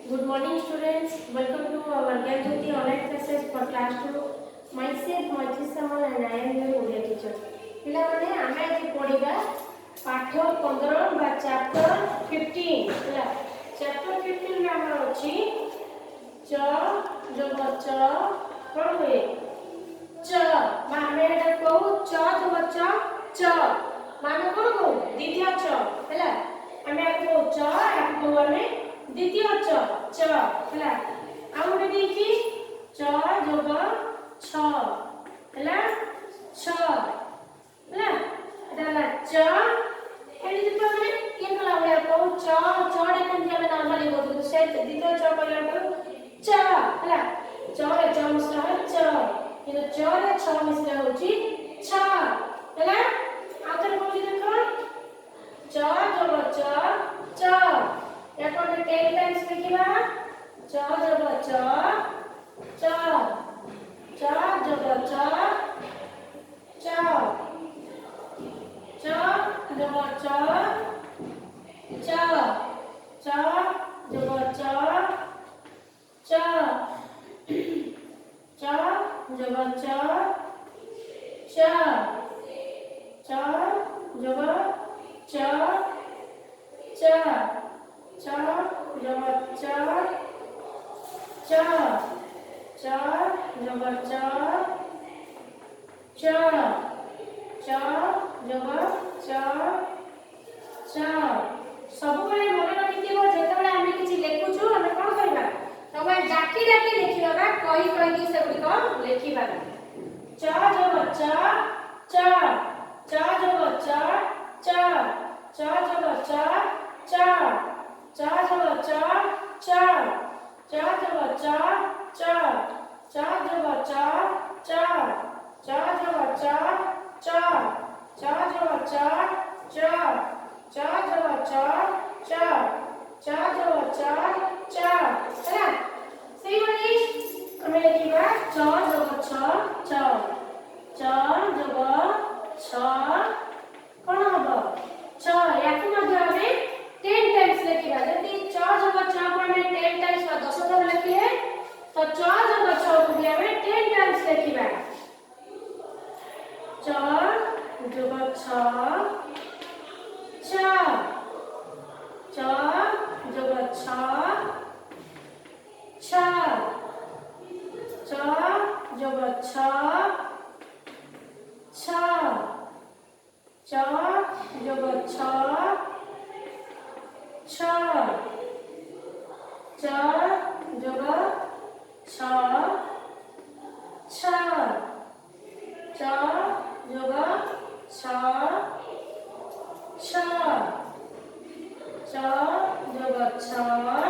Good morning students. Welcome to our Gyajyoti online classes for class 2. Myself Maitri Samal and I am your Odia teacher. ପିଲାମାନେ ଆମେ ଆଜି ପଢ଼ିବା ପାଠ 15 ବା chapter 15 ହେଲା chapter 15 ରେ ଆମର ଅଛି च ଯୋଗ च କଣ ହୁଏ च ବା ଆମେ ଏଟା କହୁ च ଯୋଗ च ମାନେ କଣ କହୁ ଦ୍ୱିତୀୟ च ହେଲା ଆମେ ଆକୁ କହୁ च ଆକୁ କହୁ ଆମେ द्वितीय च ହେଲା ଆଉ ଗୋଟେ ଦେଇଛି च ଯୋଗ ଛ ହେଲା ଛ ହେଲା ଏଟା ହେଲା च ଏଠି ଯେତେ ମାନେ ଇଏ କଲା ଭଳିଆ କହୁ च ଟା କେମିତି ଆମେ ନର୍ମାଲି କହୁଛୁ ସେ ଦ୍वितीୟ च କହିଲା ବେଳକୁ च ହେଲା च ରେ च ମିଶିଲା ହେଲା च କିନ୍ତୁ च ରେ ଛ ମିଶିଲା ହଉଛି ଛ ହେଲା ଆଉ ଥରେ କହୁଛି ଦେଖ च ଯୋଗ च याको हम 10 टाइम्स लिखिबा च जोग च जोग च जोग च जोग च जोग जोग सबुबले मन रखिथिबो जेतेबेले आमे किछि लेखुछु आमे कोन करबा सबे डाकी डाकी लिखिबा बा कहि कहि कि सेगुडी को लिखिबा च जोग च जोग च जोग च जोग च जोग कौन हम छ याकू मध्ये हमें 10 टाइम्स लिखिबा जति छ जोग छ को हमें 10 टाइम्स बा 10 थर लिखिए तो छ जोग छ को भी हमें 10 टाइम्स लिखिबा छ जोग छ जोग छ जोग छ जोग छ जोग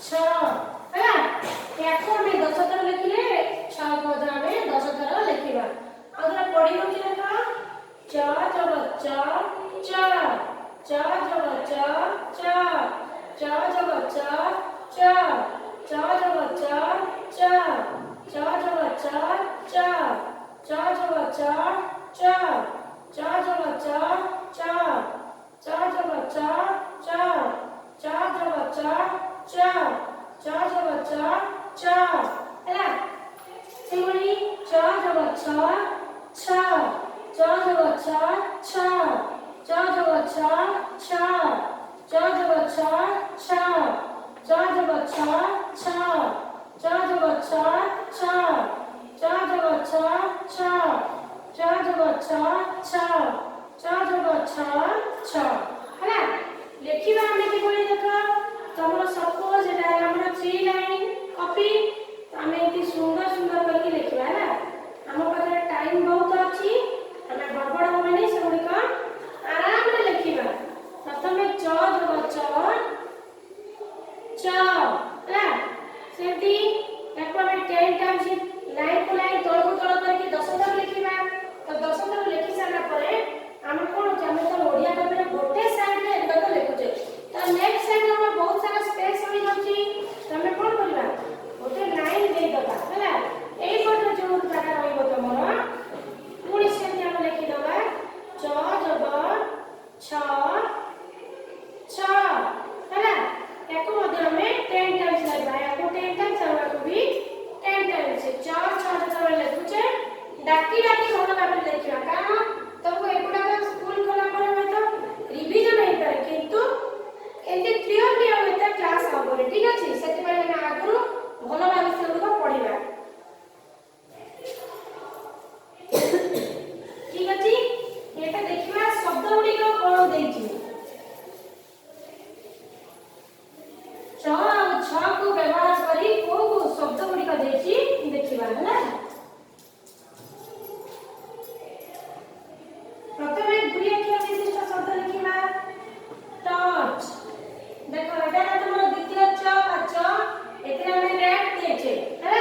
जोग है याको में 10 थर लिखले 6 को हमें 10 थर लिखिबा आउरा पढी होची देखा च जोग च जोग च जोग च जोग ହେଲା सेगुडी च जोग ହେଲା लेखिबा हमें कि बोली देखो तमरो सपोज एटा हमर 3 लाइन कॉपी हमें इति सुंदर सुंदर करके लिखिबा है हम पाखे टाइम बहुत अछि हमें गड़बड़ होबनी से गुडी का आराम रे लिखिबा प्रथमे च जोग है सेठी याको हमें 10 टाइम्स लाइन को लाइन तळ को तळ करके 10 थर लिखिबा तो 10 थर लिखि सारा परे हम कोन कि हमें तो ओडिया कॉपी रे गोटे साइड रे एटा तो लिखुचे तो नेक्स्ट साइड में बहुत सारा स्पेस होई जाउची हमें कोन करबा गोटे लाइन दे दबा हैला एई पट जो जगह रहइबो तमरो पुणी से हम लिखि दबा च जोग छ पढ़े ठीक अच्छे से आगुरी भल भाव से गुड़ पढ़ा ठीक अच्छे ये देखा शब्द गुड़िक कौन दे च और छ को व्यवहार करी को शब्द गुड़िक देखा है प्रथम दुई अक्षर विशिष्ट शब्द लिखा टच देखो एटा तुम द्वितीय च च एते हमें रेट देछे है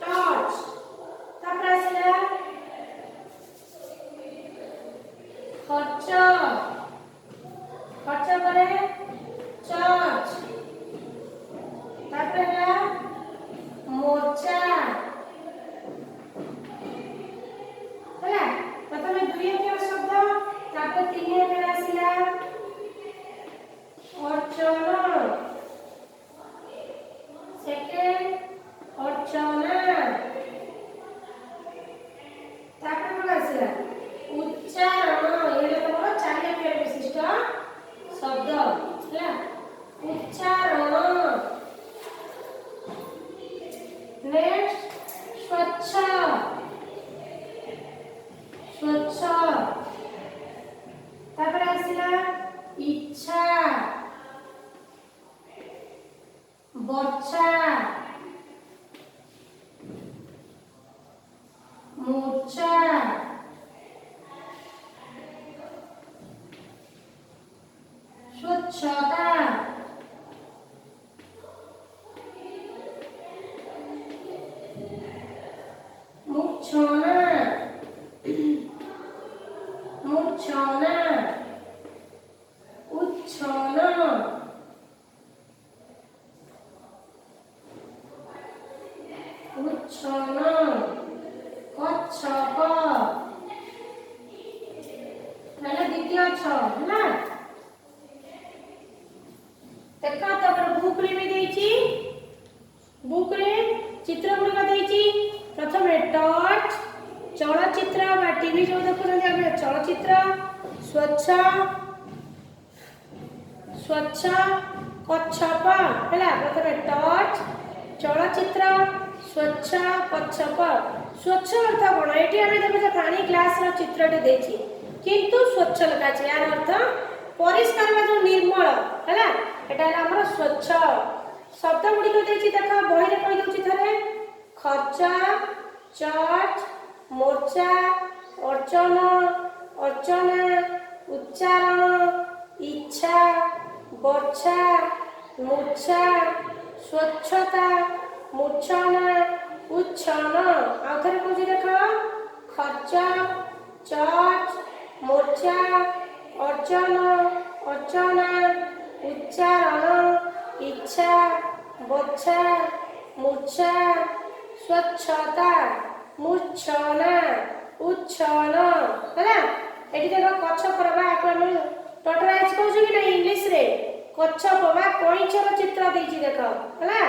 टच तापर आसीला खर्च खर्च करे चर्च तापर है मोर्चा है प्रथम दुई अक्षर शब्द तापर तीन अक्षर आसीला अर्चना सेकेंड अर्चना तापर कौन आसीला उच्चारण ये तुम चार अक्षर विशिष्ट शब्द है उच्चारण नेक्स्ट स्वच्छ स्वच्छ तापर आसीला इच्छा बच्चा मूर्छा स्वच्छता मूर्छना मूर्छना उच्छना उच्छना कच्छप पहले द्वितीय छ है देखा तब बुक रे भी देची बुक रे चित्र गुड़िक देची प्रथम टच चलचित्र बा टीवी जो देखुछन हम चलचित्र स्वच्छ स्वच्छ कच्छप हैला प्रथम टच चलचित्र स्वच्छ कच्छप स्वच्छ अर्थ कोन एटी हम देखो प्राणी क्लास रो चित्रटे देची किंतु स्वच्छ लिखा छै यार अर्थ परिष्कार बा जो निर्मल हैला एटा हमर स्वच्छ शब्द गुड़िक देची देखा बही रे कहि दउची थरे खर्च चर्च मोर्चा अर्चना अर्चना उच्चारण इच्छा बच्चा मूर्छा स्वच्छता मूर्छना उच्छना आउथरे कोजी देखो खर्च चर्च मोर्चा अर्चना अर्चना उच्चारण इच्छा बच्चा मूर्छा स्वच्छता मूर्छना उच्छना हैला एटी देखो कच्छप बा आपण टटराइज कहू कि नहीं इंग्लिश रे कच्छप बा कइचर चित्र देछि देखो हैला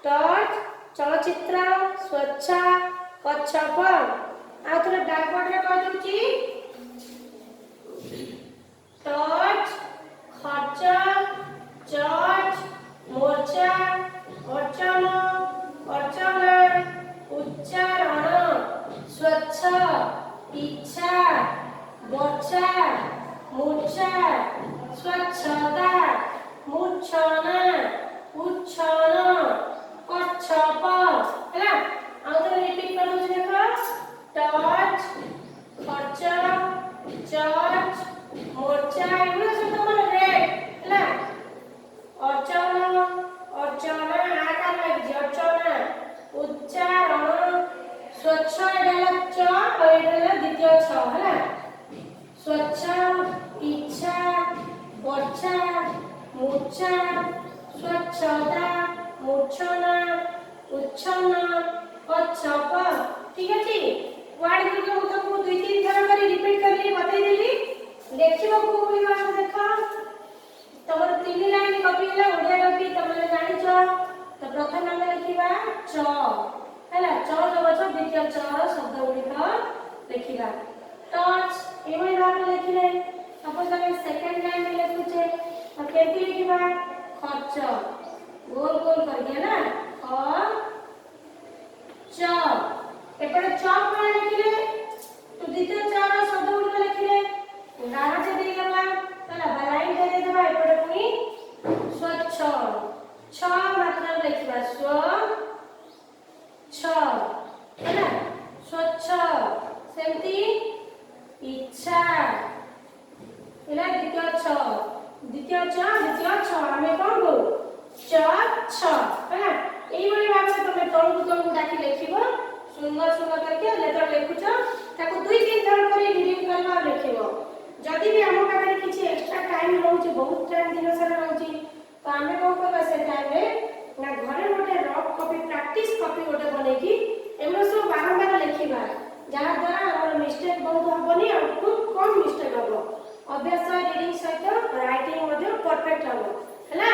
टच चलचित्र स्वच्छ कच्छप आ थोड़ा ब्लैक बोर्ड रे कह दूची टच खर्च चर्च मोर्चा अर्चना अर्चना उच्चारण स्वच्छ इच्छा बच्चा मूर्छा स्वच्छता मूर्छना उच्छना कच्छप हैला आउ तो रिपीट कर दउछी देखो टच खर्च चर्च मोर्चा एगुला सब मन रेड हैला अर्चना अर्चना आकार लाग अर्चना उच्चारण स्वच्छ एडला च और एडला द्वितीय छ हैला स्वच्छ इच्छा बच्चा मूर्छा स्वच्छता मूर्छना उच्छना कच्छप ठीक अछि वर्ड गुड को तुमको दुई तीन थर करी रिपीट करली बतै देली देखिबो को भी बात देखा तमर तीन लाइन कॉपी होला ओडिया कॉपी तमने जानि छ तो प्रथम हम लिखिबा च हैला च जो छ द्वितीय च शब्द गुडिक लिखिबा टच एवं भाग लिखिले सपोज हम सेकंड लाइन में लिखुचे तो केति लिखिबा खर्च गोल गोल करके ना ख च एपटे च कोन लिखिले तो द्वितीय च रो शब्द गुड लिखिले गार से दे गला तला लाइन दे देबा एपटे पुनी स्वच्छ छ मात्रा लिखबा स्व छ हैना स्वच्छ सेमती इच्छा एला द्वितीय छ हमें कौन को च छ हैना एई बड़ी भाव से तुम तळु डाकी लिखिबो सुंदर सुंदर करके लेटर लिखुछ ताको दुई तीन थर करी रीडिंग करबा लिखिबो जदी भी हम पाखरे किछि एक्स्ट्रा टाइम रहउछि बहुत टाइम दिन सारा रहउछि तो हमें कौन करबा से टाइम रे ना घरे गोटे रफ कॉपी प्रैक्टिस कॉपी गोटे बनेकी एमरो सब बारंबार लिखिबा जहाँ द्वारा हमर मिस्टेक बहुत हबनी और खूब कम मिस्टेक हबो अभ्यास रीडिंग सहित राइटिंग मध्ये परफेक्ट हबो हैला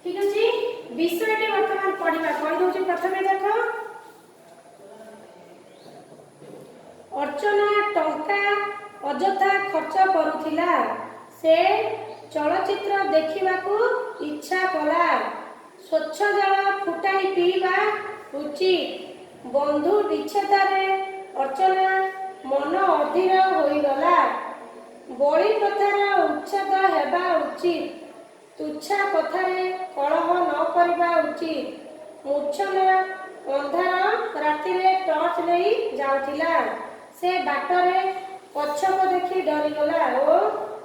ठीक अछि विषयटी वर्तमान पढिबा कहि दोछि प्रथमे देखो अर्चना टंका अजथा खर्च करुथिला से चलचित्र देखिबाकू इच्छा कला स्वच्छ जल फुटाई पीवा उचित बंधु विच्छेदरे अर्चना मन अधीर होईगला बड़ी कथार उच्छेद हेबा उचित तुच्छा कथारे कलह न करबा उचित मूर्छना अंधार रातिरे टॉर्च नहीं जाउथिला से बाटरे पछक देखि डरीगला ओ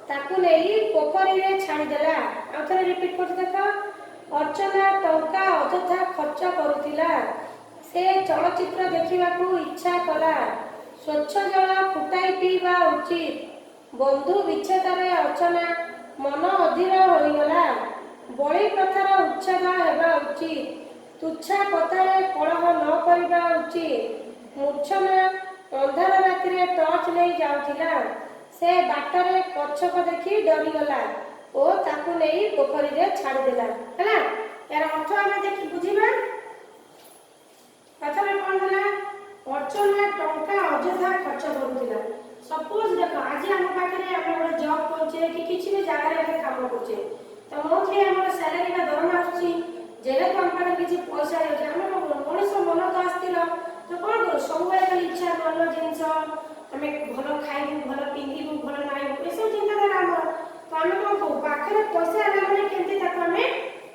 ताकू नहीं पोखरी रे छाड़ी देला आउथरे रिपीट कर देखो अर्चना टंका अजथा खर्च करुथिला से चलचित्र देखिबाकू इच्छा कला स्वच्छ जल फुटाई पीवा उचित बंधु विच्छेदरे अर्चना मन अधीर होईगला बड़ी कथार उच्छेद हेबा उचित तुच्छा कथारे कलह न करबा उचित मूर्छना अंधार रातिरे टॉर्च नहीं जाउथिला से बाटरे पछक देखि डरीगला ओ ताकू नहीं पोखरी रे छाड़ी देला हैला यार अर्थ हमें देखि बुझिबा प्रथमे कोन होला अर्चना टंका अजथा खर्च करुथिला सपोज देखो आज हम पाखरे हम गोटे जॉब करछे कि किछि भी जगह रे काम करछे तो मोथले हमर सैलरी का दरमा आछि जेले हम पाखरे किछि पैसा रे हम मनुष्य मन तो आस्थिर तो कोन करू सब बेले खाली इच्छा भलो जिंस हमें भलो खाइबू भलो पिंधिबू भलो नाइबू एसो चिंता धारा हमर तो हमें कोन करू पाखरे पैसा आला माने केमति ताको हमें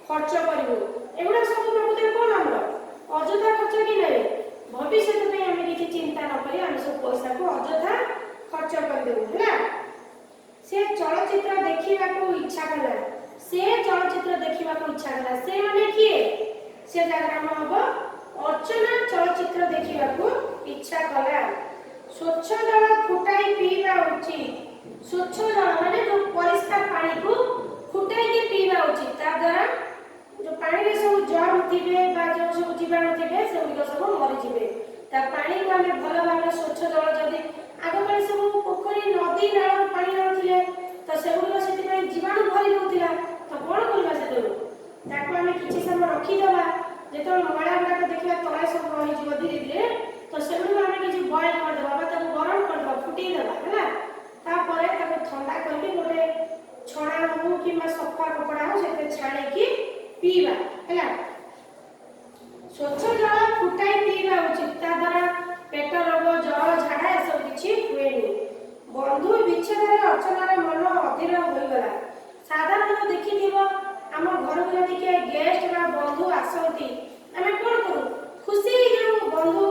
खर्च करिवू एगुडा सब प्रभुते कोन हमर अजथा खर्च कि नै भविष्य पे हमें किछि चिंता न करी हम सब पैसा को अजथा खर्च कर देबू हैला से चलचित्र देखिबाकू इच्छा कला से चलचित्र देखिबाकू इच्छा कला से माने किए से जगह हम हबो अर्चना चलचित्र देखिबाकू इच्छा कला स्वच्छ जल फुटाई पीवा उचित स्वच्छ जल माने जो परिष्कार पानी को फुटाई के पीवा उचित ता द्वारा जो पानी रे सब जर्म थिबे बा जो सब जीवाणु थिबे से उनको सब मरि जिवे ता पानी को हमें भलो भाबे स्वच्छ जल जदी आगो पानी सब पोखरी नदी नाळ पानी रहथिले तो सेगुलो सेति पे जीवाणु भरी रहथिला तो कोन करबा सेतो ताको हमें किछि समय रखी देबा जेतो मळा गुडा को देखिबा तळे सब रही जीव धीरे धीरे तो सेगुलो हमें किछि बॉयल कर देबा बा ताको गरम कर देबा फुटी देबा हैला ता परे ताको ठंडा करके गोटे छणा हो कि मा सफा कपड़ा हो सेते छाणी की पीवा हैला स्वच्छ जल फुटाई पीवा उचित ता द्वारा पेट रोग जर झाड़ा ए सब किछि हुएनी बंधु विच्छेदरे अर्चनार मन अधीर होईगला साधारण देखिथिबो हम घर को यदि के गेस्ट बा बंधु आसंती हमें कोन करू खुशी जो बंधु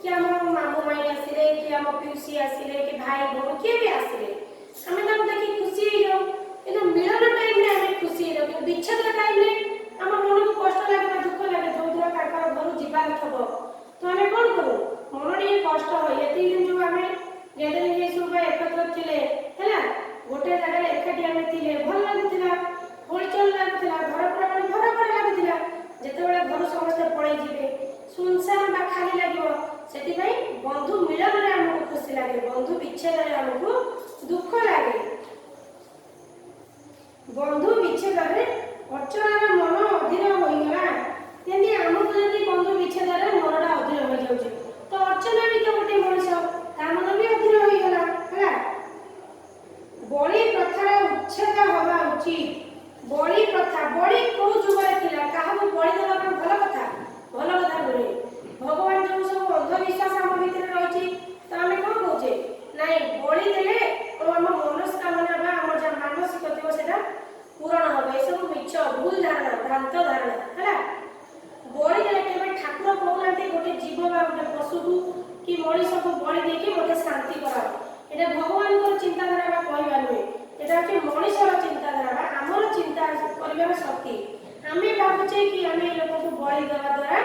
कि हम मामू माई आसिले कि हम पिउसी आसिले कि भाई बहन के भी आसिले हमें तब देखि खुशी हो किंतु मिलन टाइम में हमें खुशी हो कि विच्छेद टाइम में हम मन को कष्ट लागे दुख लागे जो दिन काकर घर जीवा थबो तो हमें कोन करू मन रे कष्ट हो यति दिन जो हमें गैदरिंग हे सब एकत्र थिले हैला गोटे जगह एकाठी हमें थिले भल लागुतिला होलचल लागुतिला घर पर लागुतिला जेतेबेले घर समस्त पळै जिवे सुनसान बा खाली लागिवो सेति भाई बंधु मिलन रे हमको खुशी लागे बंधु विच्छेद रे हमको दुख लागे बंधु विच्छेद रे अर्चनार मन अधीर होईगला यदि हमको यदि बंधु विच्छेद रे मनटा अधीर होई जाउची तो अर्चना भी तो गोटे मनुष्य ता मन भी अधीर होईगला हैला बड़ी कथार उच्छेद हवा उचित। बड़ी प्रथा बड़ी को जुगरे थिला काहाबू बड़ी देबा भल कथा नुहे। भगवान जो सब अंधविश्वास आम भितर रही तो आम कौन कहे नाई बड़ी देले आम मनस्कामना बा आम जहाँ मानसिक थी से पूरण हम ये सब मिछ भूल धारणा भ्रांत धारणा है। बड़ी देले केवल ठाकुर कहना गोटे जीव बा गोटे पशु को कि मनीष को बड़ी देकी मत शांति कराओ ये भगवान चिंताधारा बा कहवा नुहे। यहाँ हूँ मनीषर चिंताधारा आमर चिंता कर शक्ति आम भावुचे कि आम लोक को बड़ी देवा द्वारा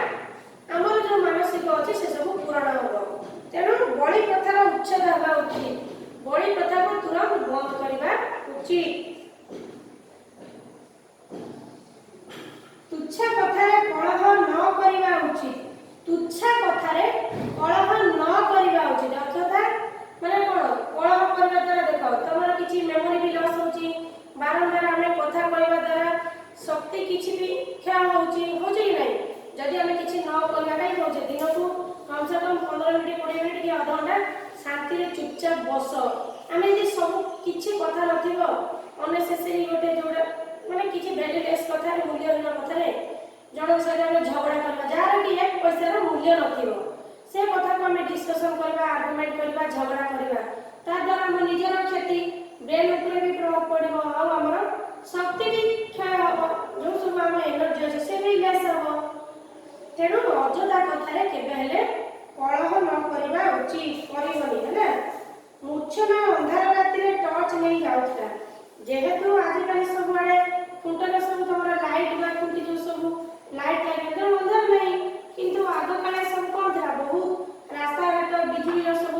आमर जो मानसिक अच्छे से सब पूरण हम। तेणु बड़ी प्रथार उच्छेद होगा उचित। बड़ी प्रथा को तुरंत बंद करवा उचित। तुच्छा कथारे कलह न करवा उचित। तुच्छा कथारे कलह न करवा उचित अर्थात माने कौन कलह करवा द्वारा देख तुम किसी मेमोरी भी लस होची बारंबार आम कथा कहवा द्वारा शक्ति किसी भी क्षय होची कि नहीं। जदि आम किसी न करवा कहीं कहे दिन को कम से कम 15 मिनट 20 मिनट कि अध घंटा शांति चुपचाप बस आम यदि सब किसी कथा ननेसेसरी गोटे जोड़ा माने किसी भैल्यूलेस कथा मूल्यहीन कथा जन सहित झगड़ा करवा जार कि एक पैसार मूल्य न से कथा को आम डिस्कसन करवा आर्गुमेंट करवा झगड़ा करवा द्वारा आम निजर क्षति ब्रेन उपर भी प्रभाव पड़ो आमर शक्ति भी क्षय हम जो सब आम एनर्जी अच्छे से भी लेस हम। तेणु अजथा कथार केबे कलह न करवा उचित करबनी है। मूर्छना अंधार राति टर्च नहीं जाऊला जेहेतु आजिकल सब आड़े खुंटर सब तुम लाइट बा खुंटी जो सब लाइट लगे तो अंधार नहीं किंतु आग काले सब कौन था बहुत रास्ता घाट बिजुली सब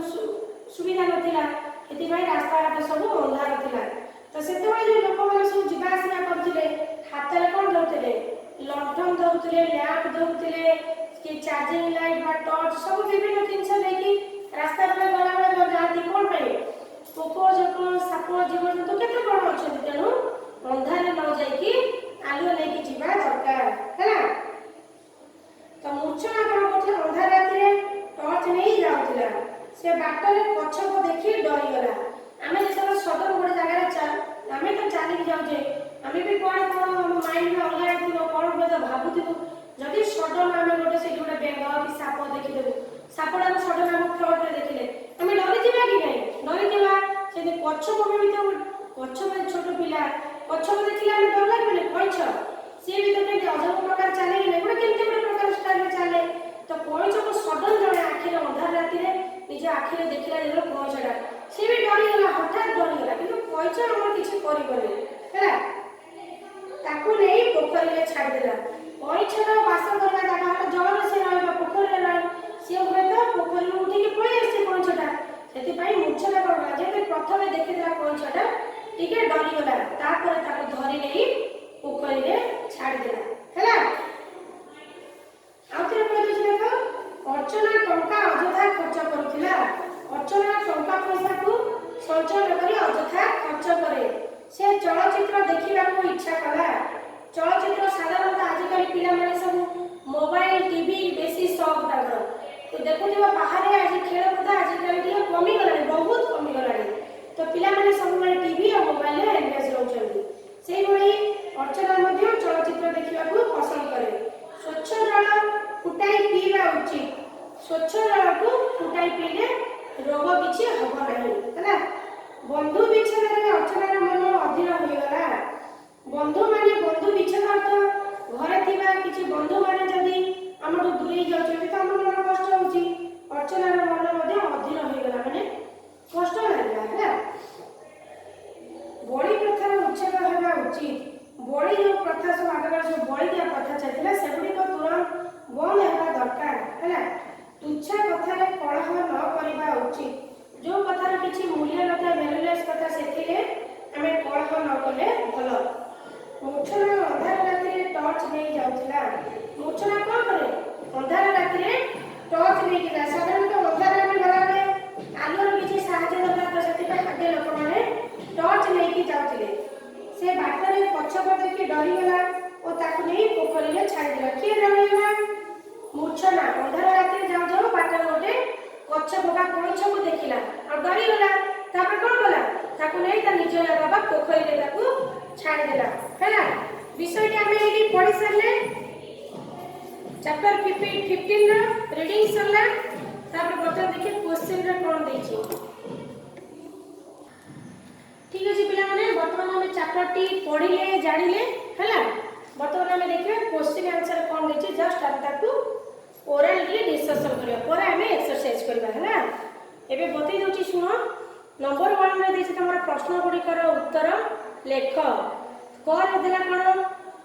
सुविधा नाला से रास्ता घाट सब अंधार था। तो से जो लोक मैंने सब जावासवा करते हाथ में कौन दौते लंठन दौते लैंप दौते कि चार्जिंग लाइट बा टर्च सब विभिन्न जिन लेकिन रास्ता गला बेले जाती कौन पाए पोक जक साप जीवजंतु केते कौन अच्छा। तेणु अंधार न जाइए आलुआ लेकिन जीवा दरकार है। तो मूर्छना कौन करते अंधार राति टर्च नहीं जाऊला से बाटर पछ को देखी डरीगला आम जो सडन गोटे जगह आम तो चलिक जाऊे आम भी कौन कौन माइंड में अलग थी कौन बोध भावुबू जदि सडन आम गोटे से गोटे बेंग कि साप देखीदेव सापटा को सडन आम फ्रंट में देखिले आम डरीजा कि नहीं डरीजा से पछक भी तो पछक छोट पिला पछक देखिले आम डर लगे पैछ सी भी तो कहीं अजब प्रकार चले कि गोटे केमती गोटे प्रकार स्टाइल चले तो पैछ को सडन जड़े आखिर अंधार राति निज आखिरे देखला जो पैछटा सी भी डरीगला हठात डरीगला कि पैछ आम किसी करबनी है नहीं पोखरी में छाड़देला पैछटा बास करवा जगह जल से रहा पोखरी रहा सी हुए तो पोखरी उठिक पलि आसे पैछटा से मूर्छना करवा जब प्रथम देखीदेला पैछटा टिके डरीगला धरी नहीं पोखरी में छाड़देला है। आउथरे कहते देख अर्चना टंका अजथा खर्च करुला अर्चना टंका पैसा को संचय करी अजथा खर्च करे से चलचित्र देखा इच्छा कला। चलचित्र साधारणतः आजिकल पिला माने सब मोबाइल टीवी बेसी शौक तो देखुवा बाहर आज खेल कूद आजिकल कमिगला बहुत कमिगला तो पिला माने सब टीवी और मोबाइल में एंगेज रहउछन्ती से भली अर्चना मध्य चलचित्र देखा पसंद करे। स्वच्छ जल फुटाई पीवा उचित स्वच्छ जल को फुटाई पीले रोग किसी हम ना है। बंधु विच्छेद अर्चनार मन अधीर होगला बंधु माने बंधु विच्छेद अर्थ घरे थिबा किछि बंधु माने जदि हमर दूरे जाउछथि त हमर मन कष्ट होउछि अर्चनार मन मध्ये अधीर होगला माने कष्ट लागला है। बड़ी प्रथार उच्छेद होगा उचित। बड़ी जो प्रथा सब आगकाल सब बड़ी दिया प्रथा चलता सेगुड़ी तुरंत बंद होगा दरकार है। तुच्छा कथार कलह न करवा उचित। जो कथार किसी मूल्य न था वैल्यूलेस कथा से आम कलह न कले भल। मूर्छना अंधार राति टर्च नहीं जाऊला मूर्छना कौन करे अंधार राति टर्च नहीं गला साधारणतः अंधार में गला आलोर किसी साहाय्य दरकार तो से आगे लोक मैंने टर्च नहीं जाऊे से बाटर पछपट देखिए डरीगला और ताकू नहीं पोखरी में छाड़देला किए डरीगला मूर्छना अंधार राति जाऊ जाऊ बाटर गोटे गछ पका पैछ को देखला और डरीगला कौन गला नहीं निज जगह पोखरी में छाड़देला है विषय आम ये पढ़ी सारे चैप्टर 15 रीडिंग सरला बता देखिए क्वेश्चन रे कौन देछि ठीक अछि पिला माने वर्तमान हम चैप्टर टी पढ़िले जानिले हैला वर्तमान हम देखिए क्वेश्चन आंसर कौन देछि जस्ट हम ताकू ओरली डिस्कशन करिया पर हम एक्सरसाइज करबा हैला एबे बतै दोछि सुनो नंबर 1 रे देछि तमरा प्रश्न गुडी कर उत्तर लेख कर देला कोन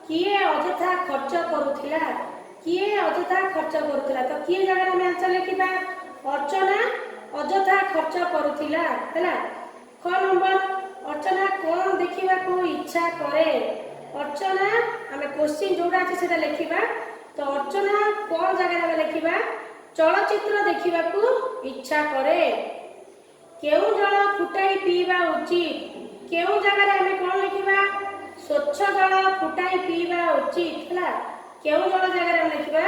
किए अजथा खर्च करूथिला किए अजथा खर्च करूथिला तो किए जगह हम आंसर लिखिबा अर्चना अजथा खर्च करूथिला हैला क नंबर अर्चना कौन देखिबा को इच्छा करे अर्चना हमें क्वेश्चन जोड़ा আছে সেটা লিখিবা तो अर्चना कौन जगह हम लिखिबा चलचित्र देखिबा को इच्छा करे केउ जल फुटाई पीबा उचित केउ जगह हम कौन लिखिबा स्वच्छ जल फुटाई पीबा उचित हला केउ जल जगह हम लिखिबा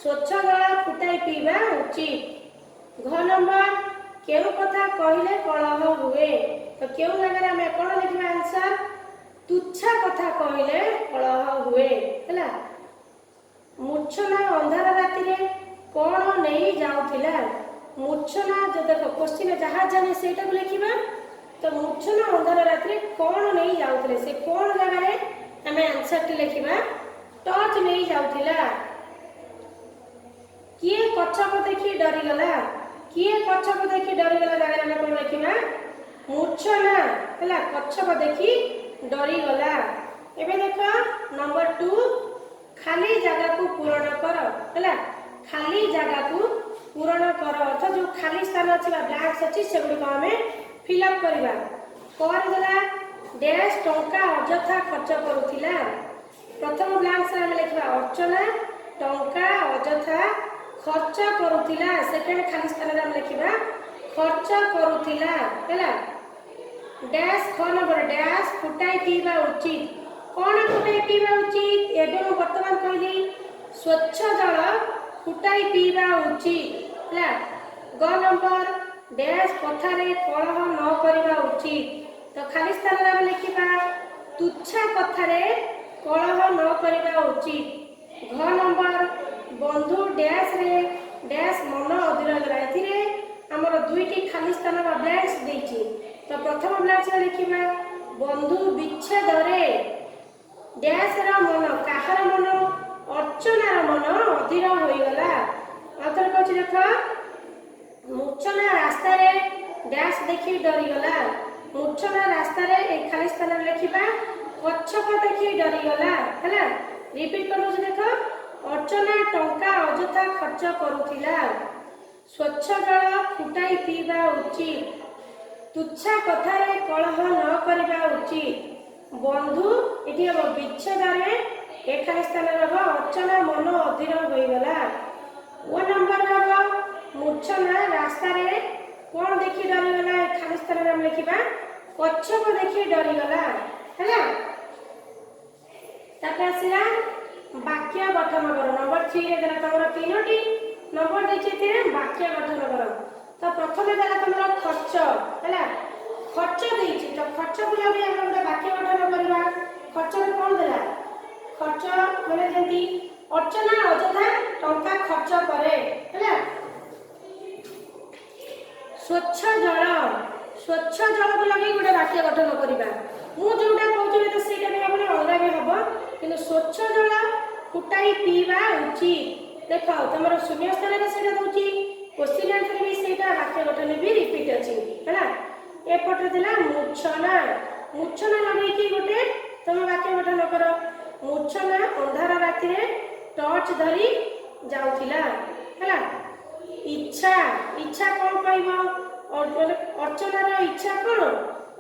स्वच्छ जल फुटाई पीबा उचित घ नंबर केउ कथा कहिले कलह हुए तो केउ जगह हम कौन लिखिबा आंसर तुच्छा कथा कहिले कलह हुए हला मूर्छना अंधार राति रे कौन नहीं जाउथिला मूर्छना जो देखो क्वेश्चन जहां जाने सेटा को लिखिबा तो मूर्छना अंधार राति रे कौन नहीं जाउथिले से कौन जगह रे हमें आंसर टी लिखिबा टॉर्च नहीं जाउथिला किए कच्चा को देखि डरी गला किए कच्चा को देखि डरी गला जगह हम कौन लिखिबा मूर्छना हला कच्चा को देखि डरी गला एबे देखो नंबर 2 खाली जगह को पूर्ण कर हला खाली जगह को पूर्ण कर अर्थात जो खाली स्थान अछि बा ब्लैंक्स अछि सेगुडी को हमें फिल अप करबा कर देला डैश टंका अजथा खर्च करूथिला प्रथम ब्लैंक्स रे हम लिखबा अर्चना टंका अजथा खर्च करूथिला सेकंड खाली स्थान रे हम लिखबा खर्च करूथिला हला डैश ख नंबर डैश फुटाई पीबा उचित कौन फुटाई पीबा उचित एवं वर्तमान कहली स्वच्छ जल फुटाई पीबा उचित हला ग नंबर डैश कथारे कलह न करिबा उचित तो खाली स्थान रे हम लिखिबा तुच्छा कथारे कलह न करिबा उचित घ नंबर बंधु डैश रे डैश मन अधीर गला एथिरे हमर दुईटी खाली स्थान बा ब्लैंक्स देछि तो प्रथम ब्लैंक्स रे लिखिबा बंधु विच्छेद रे डैश रा मन काहर मन अर्चना रा मन अधीर होई गला आतर कहछि देखो मूर्छना रास्ता रे डैश देखि डरी गला मूर्छना रास्ता रे एक खाली स्थान रे लिखिबा कच्छप देखि डरी गला हैला रिपीट करू देखो अर्चना टंका अजथा खर्च करूथिला स्वच्छ जल फुटाई पीबा उचित तुच्छा कथारे कलह न करिबा उचित बंधु एठी हम विच्छेद रे एक खाली स्थान रे अर्चना मन अधीर होई गला ओ नंबर हबो मूर्छना रास्ता रे कोन देखि डरी गला एक खाली स्थान रे हम लिखिबा कच्छप देखि डरी गला हैला ताकसिला वाक्य गठन करो नंबर 3 रे देला तमरा तीनोटी नंबर देखिते वाक्य गठन करो तो प्रथम देला तमरा खर्च हैला खर्च देछि तो खर्च को भी हम गोटे वाक्य गठन करबा खर्च रे कोन देला खर्च माने जेंती अर्चना अजथा टंका खर्च करे हैला स्वच्छ जल को लगे गोटे वाक्य गठन करबा मु जोटा कहउछि तो सेटा भी हमने अलग भी हबो किंतु स्वच्छ जल फुटाई पीबा उचित देखो तमरो शून्य स्थान रे सेटा दउछि क्वेश्चन आंसर भी सेटा वाक्य गठन भी रिपीट अछि हैला ए पटे दिला मूर्छना लगे कि गोटे तुम वाक्य गठन करो मूर्छना अंधार राति रे टॉर्च धरी जाउथिला हैला इच्छा कोन कहबो अर्चना रो इच्छा कोन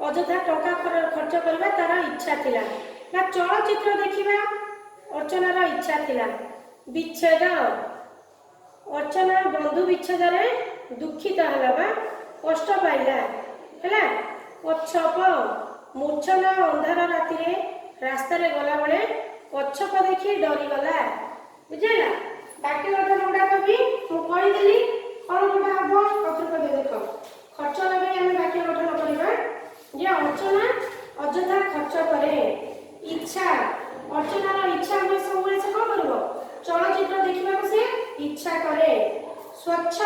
अजथा टंका खर्च करबा तार इच्छा थिला ना चलचित्र देखिबा अर्चना रो इच्छा थिला विच्छेद अर्चना बंधु विच्छेद रे दुखित हला बा कष्ट पाइला हैला कच्छप मूर्छना अंधार राति रे रास्ता रे गला बेले कच्छप देखि डरी गला बुझिला बाकी गठन गुडा भी मु कहि देली कोन गुडा हबो कत्र कर देखो खर्च लगे हम वाक्य गठन करबा जे अर्चना अजथा खर्च करे अर्चनार इच्छा हुए सब से कौन करिवो चलचित्र देखिबा से इच्छा करे। स्वच्छ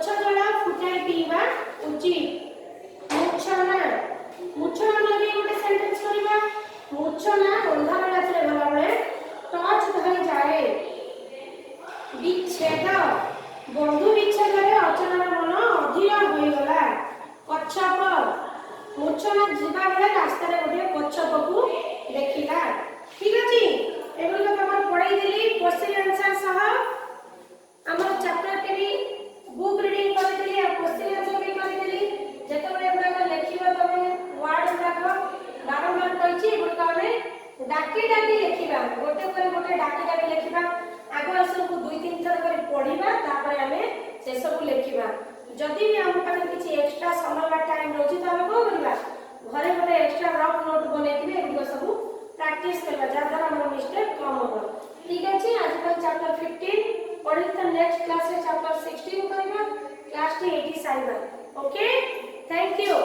जल फुटाई पीवा उचित। मूर्छना लगे गोटे सेंटेंस करिबा। मूर्छना अंधार रात्रे गला बेले टॉर्च धरी जाए। विच्छेद बंधु विच्छेद रे अर्चनार मन अधीर होई गला। कच्छप मूर्छना जीवा बेले रास्ता रे गोटे कच्छप को देखिला। ठीक अछि एबे तो हम पढ़ाई देली क्वेश्चन आंसर सह हमर चैप्टर के भी बुक रीडिंग कर देली आ क्वेश्चन आंसर भी कर देली। जेते बे एबा लिखिबो तमे वर्ड गुडाको बारंबार कहछि गुडका हमें डाकी लिखिबा। गोटे पर गोटे डाकी लिखिबा। आगो सब 2-3 थर कर पढ़िबा तापर हमें से सब लिखिबा। जदि भी हम पाखे किछि एक्स्ट्रा समय बा टाइम रहछि त हम को करबा घरे घरे एक्स्ट्रा रफ नोट बनेथिबे एगो सब प्रैक्टिस करबा जा द्वारा हमर मिस्टेक कम होबो। ठीक अछि आज का चैप्टर 15 पढ़ि त नेक्स्ट क्लास रे चैप्टर 16 करबा। Class 80 cyber. Okay thank you.